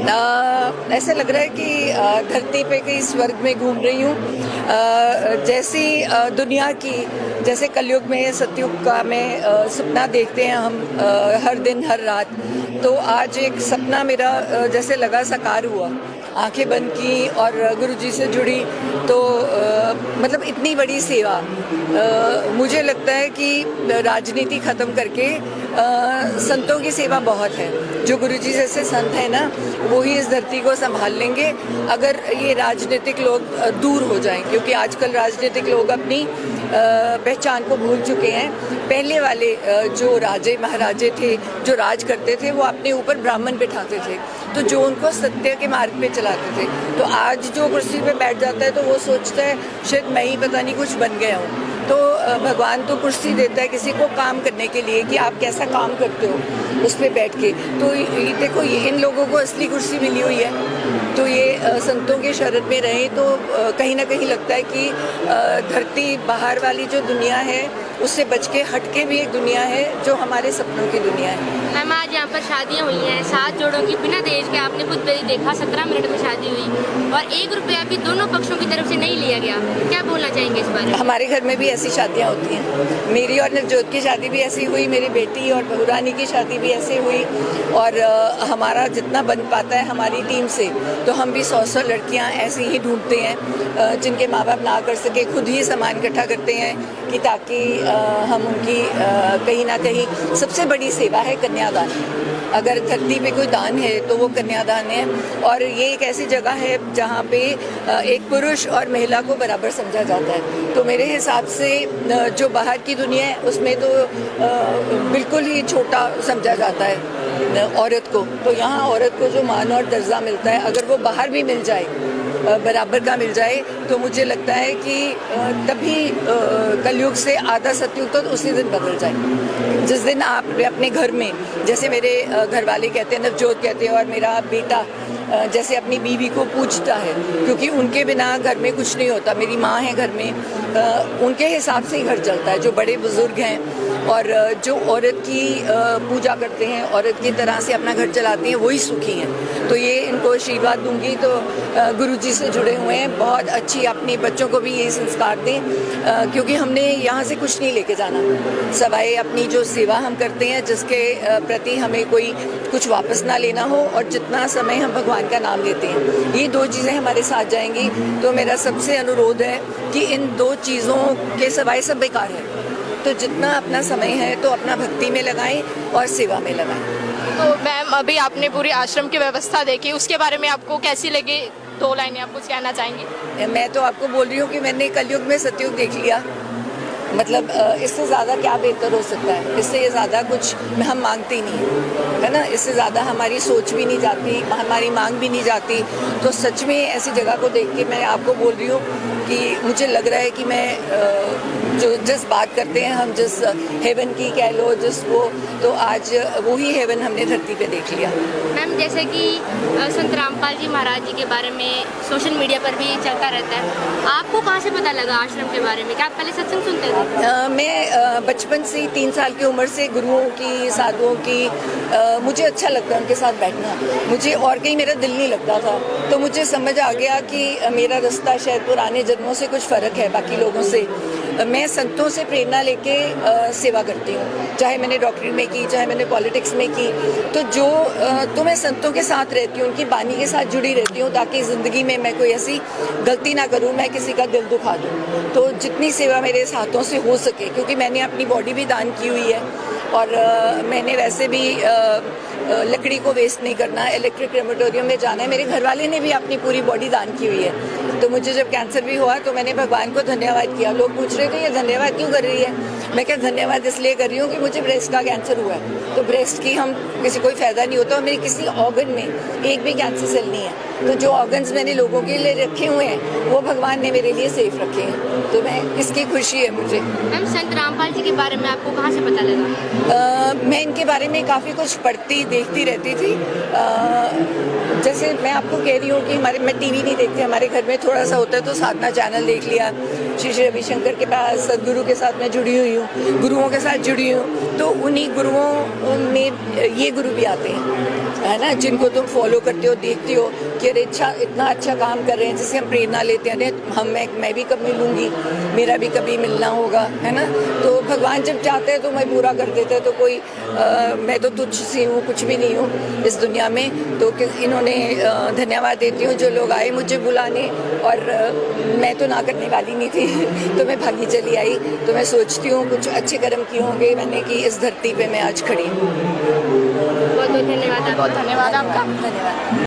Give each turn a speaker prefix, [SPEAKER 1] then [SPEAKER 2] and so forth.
[SPEAKER 1] ऐसा लग रहा है कि धरती पे कहीं स्वर्ग में घूम रही हूँ। जैसी दुनिया की, जैसे कलयुग में सतयुग का में सपना देखते हैं हम हर दिन हर रात, तो आज एक सपना मेरा जैसे लगा साकार हुआ। आंखें बंद की और गुरुजी से जुड़ी, तो मतलब इतनी बड़ी सेवा। मुझे लगता है कि राजनीति ख़त्म करके संतों की सेवा बहुत है। जो गुरुजी जैसे संत हैं ना, वो ही इस धरती को संभाल लेंगे अगर ये राजनीतिक लोग दूर हो जाएं, क्योंकि आजकल राजनीतिक लोग अपनी पहचान को भूल चुके हैं। पहले वाले जो राजे महाराजे थे, जो राज करते थे, वो अपने ऊपर ब्राह्मण बिठाते थे, तो जो उनको सत्य के मार्ग पे चलाते थे। तो आज जो कुर्सी पे बैठ जाता है तो वो सोचता है शायद मैं ही पता नहीं कुछ बन गया हूँ। तो भगवान तो कुर्सी देता है किसी को काम करने के लिए कि आप कैसा काम करते हो उस पर बैठ के। तो ये देखो, ये इन लोगों को असली कुर्सी मिली हुई है, तो ये संतों के शरण में रहे तो कहीं ना कहीं लगता है कि धरती बाहर वाली जो दुनिया है उससे बच के हट के भी एक दुनिया है जो हमारे सपनों की दुनिया है।
[SPEAKER 2] मैम, आज यहाँ पर शादियाँ हुई हैं 7 जोड़ों की, बिना दहेज के। आपने खुद भी देखा 17 मिनट में शादी हुई और 1 रुपया भी दोनों पक्षों की तरफ से नहीं लिया गया। क्या बोलना चाहेंगे इस बारे में? हमारे
[SPEAKER 1] घर में भी ऐसी शादियाँ होती हैं। मेरी और नवजोत की शादी भी ऐसी हुई, मेरी बेटी और बहुरानी की शादी भी ऐसे हुई। और हमारा जितना बन पाता है हमारी टीम से, तो हम भी 100 लड़कियाँ ऐसी ही ढूंढते हैं जिनके माँ बाप ना कर सके, खुद ही सामान इकट्ठा करते हैं कि ताकि हम उनकी कहीं ना कहीं। सबसे बड़ी सेवा है कन्यादान। अगर धरती पे कोई दान है तो वो कन्यादान है। और ये एक ऐसी जगह है जहाँ पे एक पुरुष और महिला को बराबर समझा जाता है। तो मेरे हिसाब से जो बाहर की दुनिया है उसमें तो बिल्कुल ही छोटा समझा जाता है औरत को। तो यहाँ औरत को जो मान और दर्जा मिलता है, अगर वो बाहर भी मिल जाए, बराबर का मिल जाए, तो मुझे लगता है कि तभी कलयुग से आधा सतयुग तो उसी दिन बदल जाए। जिस दिन आप अपने घर में, जैसे मेरे घर वाले कहते हैं, नवजोत कहते हैं, और मेरा बेटा जैसे अपनी बीवी को पूछता है, क्योंकि उनके बिना घर में कुछ नहीं होता। मेरी माँ है घर में, उनके हिसाब से ही घर चलता है। जो बड़े बुजुर्ग हैं और जो औरत की पूजा करते हैं, औरत की तरह से अपना घर चलाती हैं, वही सुखी हैं। तो ये इनको आशीर्वाद दूंगी। तो गुरुजी से जुड़े हुए हैं, बहुत अच्छी, अपने बच्चों को भी यही संस्कार दें, क्योंकि हमने यहाँ से कुछ नहीं लेके जाना, सवाए अपनी जो सेवा हम करते हैं, जिसके प्रति हमें कोई कुछ वापस ना लेना हो, और जितना समय हम भगवान का नाम लेते हैं, ये 2 चीज़ें हमारे साथ जाएंगी। तो मेरा सबसे अनुरोध है कि इन 2 चीज़ों के सिवाय सब बेकार है। तो जितना अपना समय है तो अपना भक्ति में लगाएं और सेवा में लगाएं।
[SPEAKER 3] तो मैम, अभी आपने पूरी आश्रम की व्यवस्था देखी, उसके बारे में आपको कैसी लगी? 2 लाइनें आप कुछ कहना चाहेंगे?
[SPEAKER 1] मैं तो आपको बोल रही हूँ कि मैंने कलयुग में सतयुग देख लिया। मतलब इससे ज़्यादा क्या बेहतर हो सकता है? इससे ज़्यादा कुछ हम मांगते ही नहीं, है ना। इससे ज़्यादा हमारी सोच भी नहीं जाती, हमारी मांग भी नहीं जाती। तो सच में ऐसी जगह को देख के मैं आपको बोल रही हूँ कि मुझे लग रहा है कि मैं जो जिस बात करते हैं हम, जिस हेवन की कह लो जिसको, तो आज वही हेवन हमने धरती पे देख लिया।
[SPEAKER 2] मैम, जैसे कि संत रामपाल जी महाराज जी के बारे में सोशल मीडिया पर भी चलता रहता है, आपको कहाँ से पता लगा आश्रम के बारे में? क्या आप पहले सत्संग सुनते थे?
[SPEAKER 1] मैं बचपन से ही 3 साल की उम्र से गुरुओं की, साधुओं की, मुझे अच्छा लगता है उनके साथ बैठना। मुझे और कहीं मेरा दिल नहीं लगता था। तो मुझे समझ आ गया कि मेरा रास्ता शायद पुराने जन्मों से कुछ फ़र्क है बाकी लोगों से। मैं संतों से प्रेरणा लेके सेवा करती हूँ, चाहे मैंने डॉक्टरी में की, चाहे मैंने पॉलिटिक्स में की। तो मैं संतों के साथ रहती हूँ, उनकी बानी के साथ जुड़ी रहती हूँ, ताकि ज़िंदगी में मैं कोई ऐसी गलती ना करूँ, मैं किसी का दिल दुखा दूँ। तो जितनी सेवा मेरे हाथों से हो सके, क्योंकि मैंने अपनी बॉडी भी दान की हुई है, और मैंने वैसे भी लकड़ी को वेस्ट नहीं करना, इलेक्ट्रिक क्रेमेटोरियम में जाना है। मेरे घर वाले ने भी अपनी पूरी बॉडी दान की हुई है। तो मुझे जब कैंसर भी हुआ तो मैंने भगवान को धन्यवाद किया। लोग पूछ रहे थे ये धन्यवाद क्यों कर रही है? मैं क्या धन्यवाद इसलिए कर रही हूँ कि मुझे ब्रेस्ट का कैंसर हुआ है। तो ब्रेस्ट की हम किसी कोई फ़ायदा नहीं होता, और मेरे किसी ऑर्गन में एक भी कैंसर सेल नहीं है। तो जो ऑर्गन्स मैंने लोगों के लिए रखे हुए हैं वो भगवान ने मेरे लिए सेफ रखे हैं। तो मैं इसकी खुशी है मुझे।
[SPEAKER 2] मैम, संत रामपाल जी के बारे में आपको कहाँ से पता लगा?
[SPEAKER 1] मैं इनके बारे में काफ़ी कुछ पढ़ती देखती रहती थी। जैसे मैं आपको कह रही हूँ कि मैं टीवी नहीं देखती, हमारे घर में थोड़ा सा होता है तो साधना चैनल देख लिया। श्री श्री रविशंकर के पास सदगुरु के साथ मैं जुड़ी हुई हूँ, गुरुओं के साथ जुड़ी हूँ। तो उन्हीं गुरुओं में ये गुरु भी आते हैं है ना, जिनको तुम फॉलो करते हो, देखते हो कि अरे इतना अच्छा काम कर रहे हैं, जिससे हम प्रेरणा लेते हैं, अरे मैं भी कब मिलूंगी, मेरा भी कभी मिलना होगा, है ना। तो भगवान जब चाहते हैं तो मैं पूरा कर देते हैं। तो कोई मैं तो तुच्छ सी हूँ, कुछ भी नहीं हूँ इस दुनिया में। तो इन्होंने धन्यवाद देती हूँ जो लोग आए मुझे बुलाने, और मैं तो ना करने वाली नहीं थी तो मैं भागी चली आई। तो मैं सोचती हूँ कुछ अच्छे कर्म किए होंगे मैंने कि इस धरती पे मैं आज खड़ी हूँ।
[SPEAKER 2] बहुत बहुत धन्यवाद आपका।
[SPEAKER 3] बहुत धन्यवाद आपका।
[SPEAKER 1] धन्यवाद।